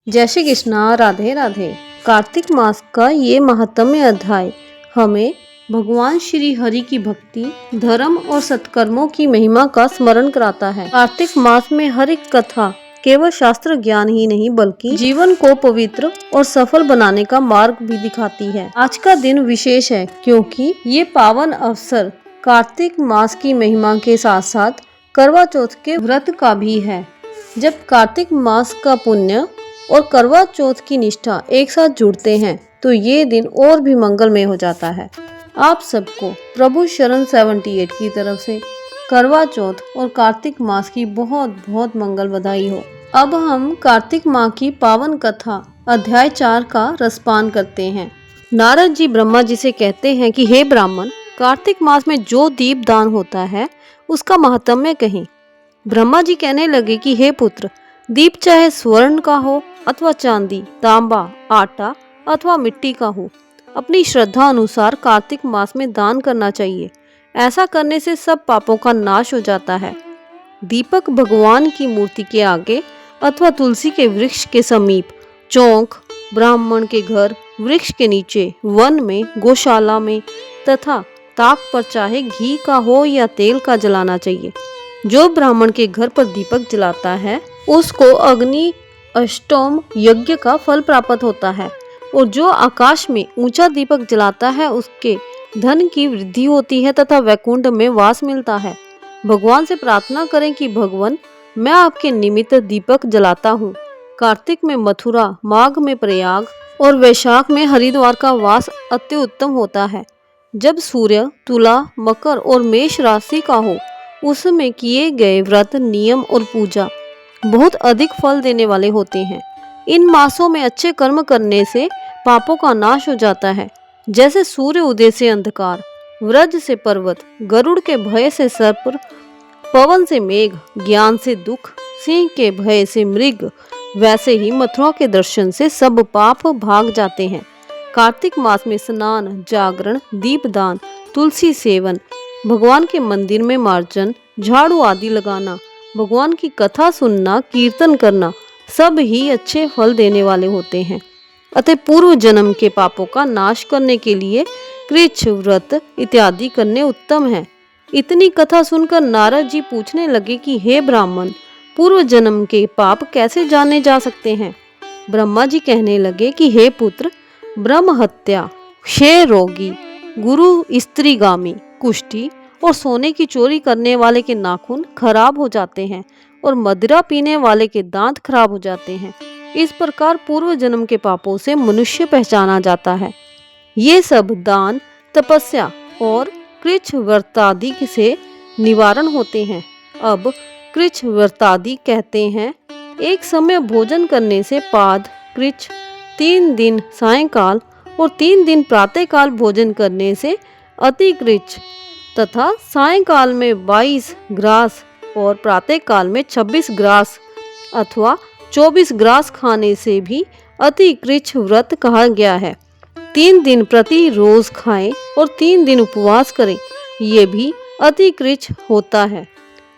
जय श्री कृष्णा। राधे राधे। कार्तिक मास का ये महात्म्य अध्याय हमें भगवान श्री हरि की भक्ति, धर्म और सत्कर्मों की महिमा का स्मरण कराता है। कार्तिक मास में हर एक कथा केवल शास्त्र ज्ञान ही नहीं बल्कि जीवन को पवित्र और सफल बनाने का मार्ग भी दिखाती है। आज का दिन विशेष है क्योंकि ये पावन अवसर कार्तिक मास की महिमा के साथ साथ करवा चौथ के व्रत का भी है। जब कार्तिक मास का पुण्य और करवा चौथ की निष्ठा एक साथ जुड़ते हैं तो ये दिन और भी मंगलमय हो जाता है। आप सबको प्रभु शरण 78 की तरफ से करवा चौथ और कार्तिक मास की बहुत बहुत मंगल बधाई हो। अब हम कार्तिक माह की पावन कथा अध्याय 4 का रसपान करते हैं। नारद जी ब्रह्मा जी से कहते हैं कि हे ब्राह्मण, कार्तिक मास में जो दीप दान होता है उसका महात्म्य कहें। ब्रह्मा जी कहने लगे कि हे पुत्र, दीप चाहे स्वर्ण का हो अथवा चांदी, तांबा, आटा अथवा मिट्टी का हो, अपनी श्रद्धा अनुसार कार्तिक मास में दान करना चाहिए। ऐसा करने से सब पापों का नाश हो जाता है। दीपक भगवान की मूर्ति के आगे अथवा तुलसी के वृक्ष के समीप, चौक, ब्राह्मण के घर, वृक्ष के नीचे, वन में, गौशाला में तथा ताक पर चाहे घी का हो या तेल का जलाना चाहिए। जो ब्राह्मण के घर पर दीपक जलाता है उसको अग्नि अष्टोम यज्ञ का फल प्राप्त होता है और जो आकाश में ऊंचा दीपक जलाता है उसके धन की वृद्धि होती है तथा वैकुंठ में वास मिलता है। भगवान से प्रार्थना करें कि भगवान, मैं आपके निमित्त दीपक जलाता हूँ। कार्तिक में मथुरा, माघ में प्रयाग और वैशाख में हरिद्वार का वास अति उत्तम होता है। जब सूर्य तुला, मकर और मेष राशि का हो उसमें किए गए व्रत, नियम और पूजा बहुत अधिक फल देने वाले होते हैं। इन मासों में अच्छे कर्म करने से पापों का नाश हो जाता है। जैसे सूर्य उदय से अंधकार, व्रज से पर्वत, गरुड़ के भय से सर्प, पवन से मेघ, ज्ञान से दुख, सिंह के भय से मृग, वैसे ही मथुरा के दर्शन से सब पाप भाग जाते हैं। कार्तिक मास में स्नान, जागरण, दीपदान, तुलसी सेवन, भगवान के मंदिर में मार्जन, झाड़ू आदि लगाना, भगवान की कथा सुनना, कीर्तन करना सब ही अच्छे फल देने वाले होते हैं। अतः पूर्व जन्म के पापों का नाश करने के लिए कृच्छ व्रत इत्यादि करने उत्तम है। इतनी कथा सुनकर नारद जी पूछने लगे कि हे ब्राह्मण, पूर्व जन्म के पाप कैसे जाने जा सकते हैं। ब्रह्मा जी कहने लगे कि हे पुत्र, ब्रह्म हत्या, क्षय रोगी, गुरु स्त्रीगामी, कुष्ठी और सोने की चोरी करने वाले के नाखून खराब हो जाते हैं और मदिरा पीने वाले के दांत खराब हो जाते हैं। इस प्रकार पूर्व जन्म के पापों से मनुष्य पहचाना जाता है। ये सब दान, तपस्या और कृच्छ व्रतादि से निवारण होते हैं। अब कृच्छ व्रतादि कहते हैं, एक समय भोजन करने से पाद कृच्छ, 3 दिन सायंकाल और 3 दिन प्रातःकाल भोजन करने से अति कृच्छ तथा सायंकाल में 22 ग्रास और प्रातःकाल में 26 ग्रास अथवा 24 ग्रास खाने से भी अति कृच्छ व्रत कहा गया है। 3 दिन प्रति रोज खाएं और 3 दिन उपवास करें, ये भी अति कृच्छ होता है।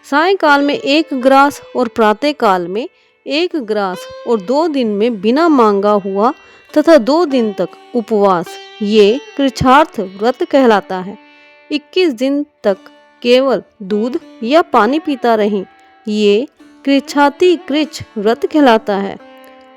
सायंकाल में 1 ग्रास और प्रातःकाल में 1 ग्रास और 2 दिन में बिना मांगा हुआ तथा 2 दिन तक उपवास, ये कृच्छार्थ व्रत कहलाता है। 21 दिन तक केवल दूध या पानी पीता रहें, ये कृच्छाति कृच्छ व्रत कहलाता है।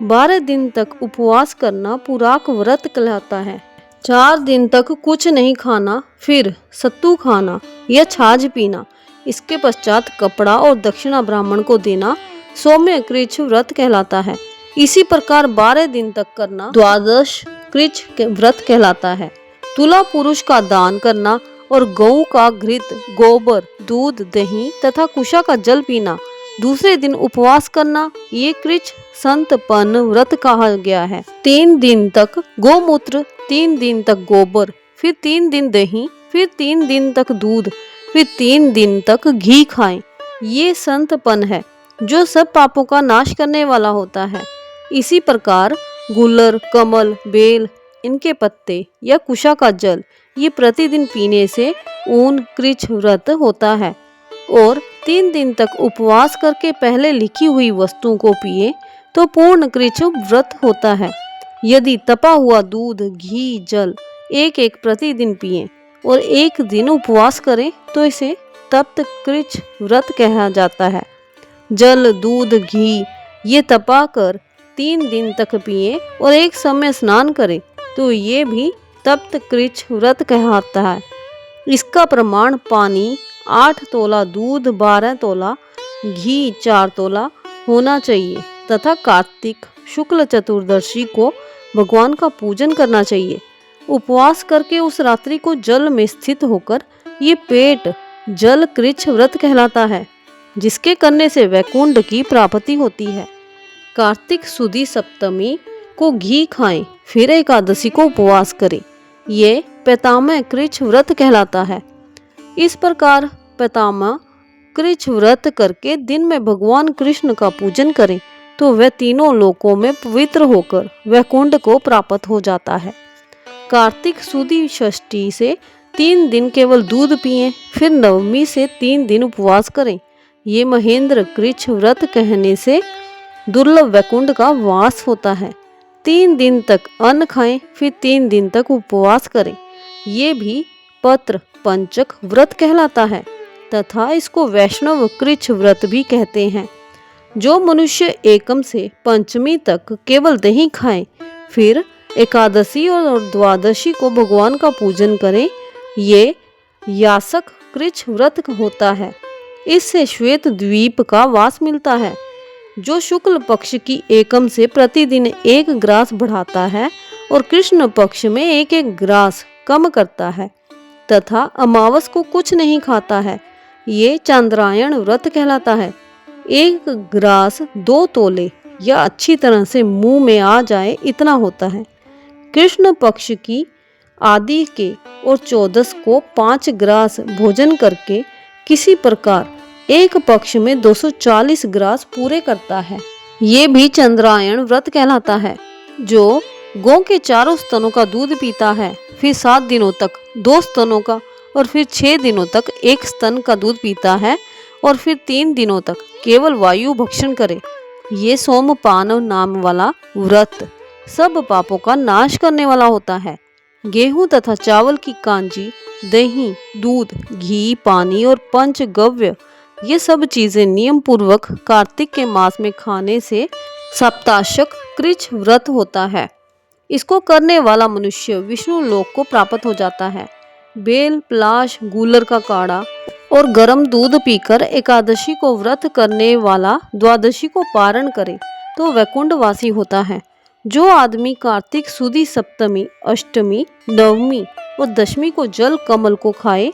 12 दिन तक उपवास करना पुराक व्रत कहलाता है। 4 दिन तक कुछ नहीं खाना, फिर सत्तू खाना या छाछ पीना, इसके पश्चात कपड़ा और दक्षिणा ब्राह्मण को देना सौम्य कृच्छ व्रत कहलाता है। इसी प्रकार 12 दिन तक करना द्वादश कृच्छ व्रत कहलाता है। तुला पुरुष का दान करना और गऊ का घृत, गोबर, दूध, दही तथा कुशा का जल पीना, दूसरे दिन उपवास करना, ये कृच्छ संतपन व्रत कहा गया है। 3 दिन तक गोमूत्र, 3 दिन तक गोबर, फिर 3 दिन दही, फिर 3 दिन तक दूध, फिर 3 दिन तक घी खाएं, ये संतपन है जो सब पापों का नाश करने वाला होता है। इसी प्रकार गुलर, कमल, बेल, इनके पत्ते या कुशा का जल, ये प्रतिदिन पीने से ऊन कृच्छ व्रत होता है। और 3 दिन तक उपवास करके पहले लिखी हुई वस्तुओं को पिए, तो पूर्ण कृच्छ व्रत होता है। यदि तपा हुआ दूध, घी, जल एक एक प्रतिदिन पिएं और एक दिन उपवास करें तो इसे तप्त कृच्छ व्रत कहा जाता है। जल, दूध, घी ये तपा कर 3 दिन तक पिएं और एक समय स्नान करें तो ये भी तप्त कृच्छ व्रत कहलाता है। इसका प्रमाण पानी 8 तोला, दूध 12 तोला, घी 4 तोला होना चाहिए तथा कार्तिक शुक्ल चतुर्दशी को भगवान का पूजन करना चाहिए। उपवास करके उस रात्रि को जल में स्थित होकर ये पेट जल कृच्छ व्रत कहलाता है, जिसके करने से वैकुंठ की प्राप्ति होती है। कार्तिक सुदी सप्तमी को घी खाएं, फिर एकादशी को उपवास करें। ये पैतामह कृच्छ व्रत कहलाता है। इस प्रकार पैतामह कृच्छ व्रत करके दिन में भगवान कृष्ण का पूजन करें तो वह तीनों लोकों में पवित्र होकर वैकुंठ को प्राप्त हो जाता है। कार्तिक सुदी षष्ठी से 3 दिन केवल दूध पिएं, फिर नवमी से 3 दिन उपवास करें। ये महेंद्र कृच्छ व्रत कहने से दुर्लभ वैकुंठ का वास होता है। 3 दिन तक अन्न खाएं, फिर 3 दिन तक उपवास करें। ये भी पत्र पंचक व्रत कहलाता है तथा इसको वैष्णव कृच्छ व्रत भी कहते हैं। जो मनुष्य एकम से पंचमी तक केवल दही खाएं, फिर एकादशी और द्वादशी को भगवान का पूजन करें, ये यासक कृच्छ व्रत होता है। इससे श्वेत द्वीप का वास मिलता है। जो शुक्ल पक्ष की एकम से प्रतिदिन 1 ग्रास बढ़ाता है और कृष्ण पक्ष में 1-1 ग्रास कम करता है तथा अमावस को कुछ नहीं खाता है, ये चांद्रायण व्रत कहलाता है। 1 ग्रास 2 तोले या अच्छी तरह से मुंह में आ जाए इतना होता है। कृष्ण पक्ष की आदि के और 14 को 5 ग्रास भोजन करके किसी प्रकार एक पक्ष में 240 ग्रास पूरे करता है। ये भी चंद्रायण व्रत कहलाता है। जो गौ के 4 स्तनों का दूध पीता है, फिर 7 दिनों तक 2 स्तनों का और फिर 6 दिनों तक 1 स्तन का दूध पीता है और फिर 3 दिनों तक केवल वायु भक्षण करे, ये सोमपान नाम वाला व्रत सब पापों का नाश करने वाला होता है। गेहूं तथा चावल की कांजी, दही, दूध, घी, पानी और पंचगव्य ये सब चीजें नियम पूर्वक कार्तिक के मास में खाने से सप्ताशक कृच्छ व्रत होता है। इसको करने वाला मनुष्य विष्णु लोक को प्राप्त हो जाता है। बेल, पलाश, गूलर का काढ़ा और गर्म दूध पीकर एकादशी को व्रत करने वाला द्वादशी को पारण करे तो वैकुंठ वासी होता है। जो आदमी कार्तिक सुदी सप्तमी, अष्टमी, नवमी और दशमी को जल कमल को खाए,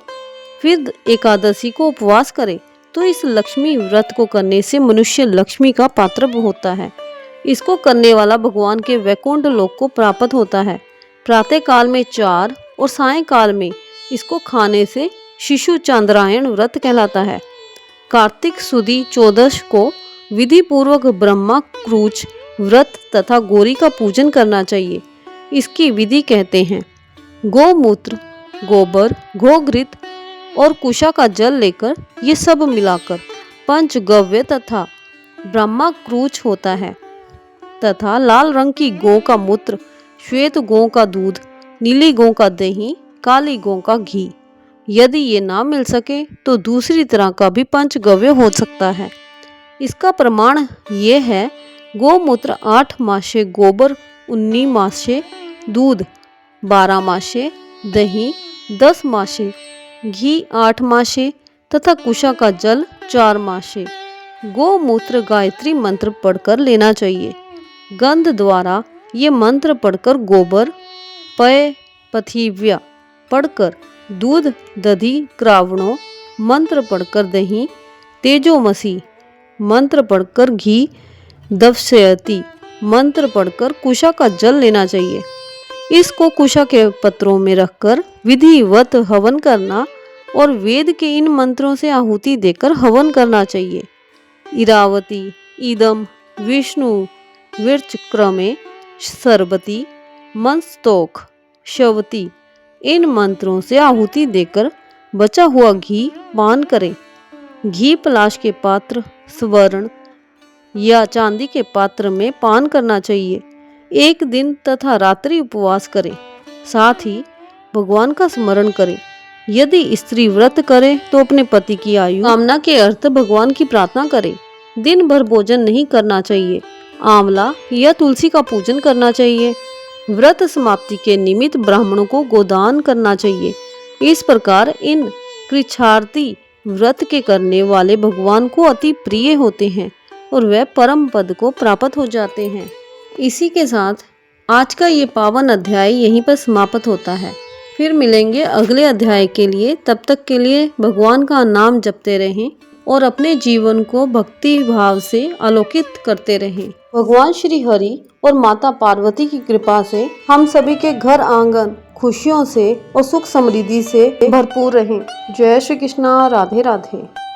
फिर एकादशी को उपवास करे तो इस लक्ष्मी व्रत को करने से मनुष्य लक्ष्मी का पात्र होता है। इसको करने वाला भगवान के वैकुंठ लोक को प्राप्त होता है। प्रातः काल में 4 और सायंकाल में इसको खाने से शिशु चांद्रायण व्रत कहलाता है। कार्तिक सुदी 14 को विधि पूर्वक ब्रह्मा क्रूच व्रत तथा गौरी का पूजन करना चाहिए। इसकी विधि कहते हैं, गोमूत्र, गोबर, गोघृत और कुशा का जल लेकर ये सब मिलाकर पंचगव्य तथा ब्रह्मा क्रूच होता है तथा लाल रंग की गौ का मूत्र, श्वेत गौ का दूध, नीली गौ का दही, काली गौ का घी। यदि ये ना मिल सके तो दूसरी तरह का भी पंचगव्य हो सकता है। इसका प्रमाण ये है, गोमूत्र 8 मासे, गोबर 19 मासे, दूध 12 मासे, दही 10 मासे, घी 8 मासे तथा कुशा का जल 4 मासे। गोमूत्र गायत्री मंत्र पढ़कर लेना चाहिए। गंध द्वारा ये मंत्र पढ़कर गोबर, पय, पथिव्या पढ़कर दूध, दधि, क्रावणों मंत्र पढ़कर दही, तेजोमसी मंत्र पढ़कर घी, दवशयति मंत्र पढ़कर कुशा का जल लेना चाहिए। इसको कुशा के पत्रों में रखकर विधिवत हवन करना और वेद के इन मंत्रों से आहुति देकर हवन करना चाहिए। इरावती, इदम, विष्णु, विर्च क्रमे, सरबती, मंस्तोख, शवती इन मंत्रों से आहुति देकर बचा हुआ घी पान करें। घी पलाश के पात्र, स्वर्ण या चांदी के पात्र में पान करना चाहिए। एक दिन तथा रात्रि उपवास करें। साथ ही भगवान का स्मरण करें। यदि स्त्री व्रत करे तो अपने पति की आयु कामना के अर्थ भगवान की प्रार्थना करे। दिन भर भोजन नहीं करना चाहिए। आंवला या तुलसी का पूजन करना चाहिए। व्रत समाप्ति के निमित्त ब्राह्मणों को गोदान करना चाहिए। इस प्रकार इन कृच्छार्थी व्रत के करने वाले भगवान को अति प्रिय होते हैं और वह परम पद को प्राप्त हो जाते हैं। इसी के साथ आज का ये पावन अध्याय यहीं पर समाप्त होता है। फिर मिलेंगे अगले अध्याय के लिए। तब तक के लिए भगवान का नाम जपते रहें और अपने जीवन को भक्ति भाव से आलोकित करते रहें। भगवान श्री हरि और माता पार्वती की कृपा से हम सभी के घर आंगन खुशियों से और सुख समृद्धि से भरपूर रहें। जय श्री कृष्णा। राधे राधे।